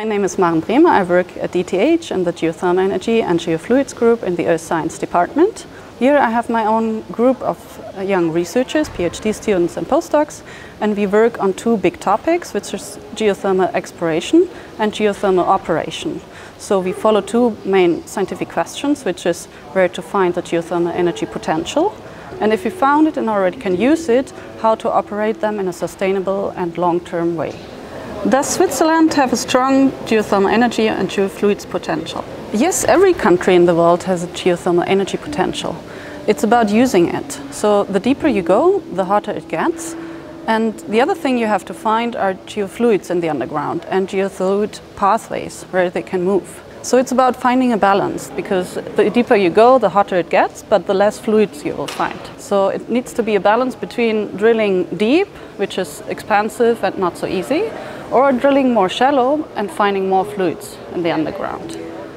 My name is Maren Brehme. I work at ETH in the Geothermal Energy and Geofluids group in the Earth Science Department. Here I have my own group of young researchers, PhD students and postdocs, and we work on two big topics, which is geothermal exploration and geothermal operation. So we follow two main scientific questions, which is where to find the geothermal energy potential, and if we found it and already can use it, how to operate them in a sustainable and long-term way. Does Switzerland have a strong geothermal energy and geofluids potential? Yes, every country in the world has a geothermal energy potential. It's about using it. So the deeper you go, the hotter it gets. And the other thing you have to find are geofluids in the underground and geofluid pathways where they can move. So it's about finding a balance, because the deeper you go, the hotter it gets, but the less fluids you will find. So it needs to be a balance between drilling deep, which is expensive and not so easy, or drilling more shallow and finding more fluids in the underground.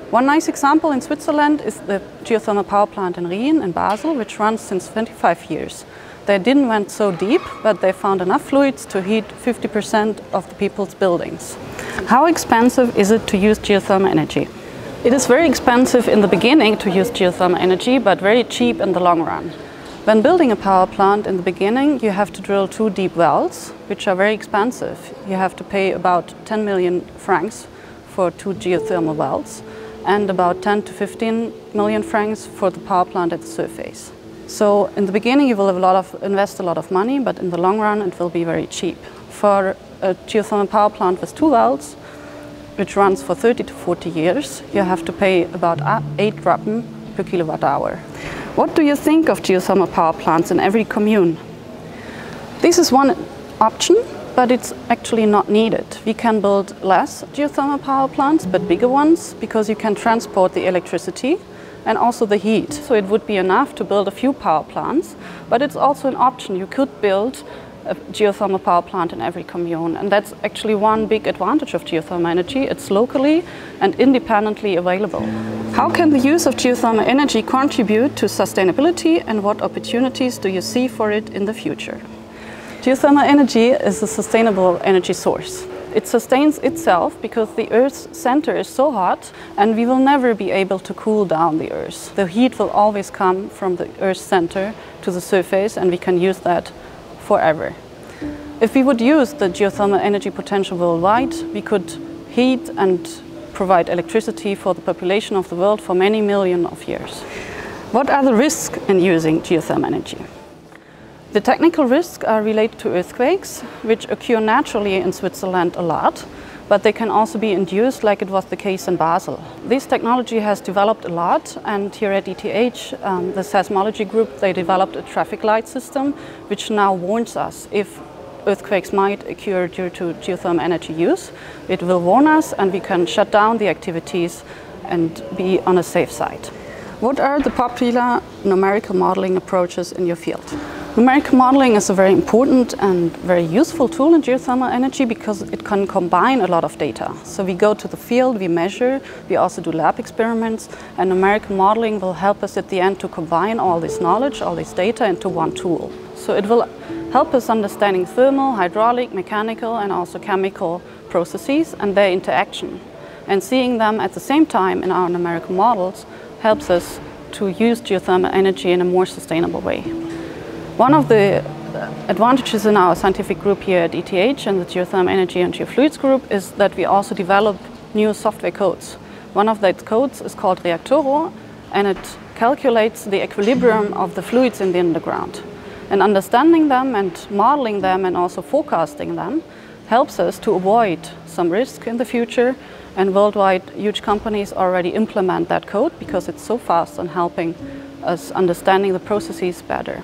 One nice example in Switzerland is the geothermal power plant in Rien in Basel, which runs since 25 years. They didn't went so deep, but they found enough fluids to heat 50% of the people's buildings. How expensive is it to use geothermal energy? It is very expensive in the beginning to use geothermal energy, but very cheap in the long run. When building a power plant in the beginning, you have to drill 2 deep wells, which are very expensive. You have to pay about 10 million francs for 2 geothermal wells, and about 10 to 15 million francs for the power plant at the surface. So in the beginning you will invest a lot of money, but in the long run it will be very cheap. For a geothermal power plant with 2 wells, which runs for 30 to 40 years, you have to pay about 8 rappen per kilowatt hour. What do you think of geothermal power plants in every commune? This is one option, but it's actually not needed. We can build less geothermal power plants, but bigger ones, because you can transport the electricity and also the heat. So it would be enough to build a few power plants, but it's also an option. You could build a geothermal power plant in every commune, and that's actually one big advantage of geothermal energy. It's locally and independently available. How can the use of geothermal energy contribute to sustainability, and what opportunities do you see for it in the future? Geothermal energy is a sustainable energy source. It sustains itself because the Earth's center is so hot, and we will never be able to cool down the Earth. The heat will always come from the Earth's center to the surface, and we can use that forever. If we would use the geothermal energy potential worldwide, we could heat and provide electricity for the population of the world for many millions of years. What are the risks in using geothermal energy? The technical risks are related to earthquakes, which occur naturally in Switzerland a lot, but they can also be induced, like it was the case in Basel. This technology has developed a lot, and here at ETH, the seismology group, they developed a traffic light system, which now warns us if earthquakes might occur due to geothermal energy use. It will warn us, and we can shut down the activities and be on a safe side. What are the popular numerical modeling approaches in your field? Numerical modeling is a very important and very useful tool in geothermal energy because it can combine a lot of data. So we go to the field, we measure, we also do lab experiments, and numerical modeling will help us at the end to combine all this knowledge, all this data into one tool. So it will help us understanding thermal, hydraulic, mechanical, and also chemical processes and their interaction. And seeing them at the same time in our numerical models helps us to use geothermal energy in a more sustainable way. One of the advantages in our scientific group here at ETH and the Geothermal Energy and Geofluids group is that we also develop new software codes. One of those codes is called Reactoro, and it calculates the equilibrium of the fluids in the underground. And understanding them and modeling them and also forecasting them helps us to avoid some risk in the future, and worldwide huge companies already implement that code because it's so fast on helping us understanding the processes better.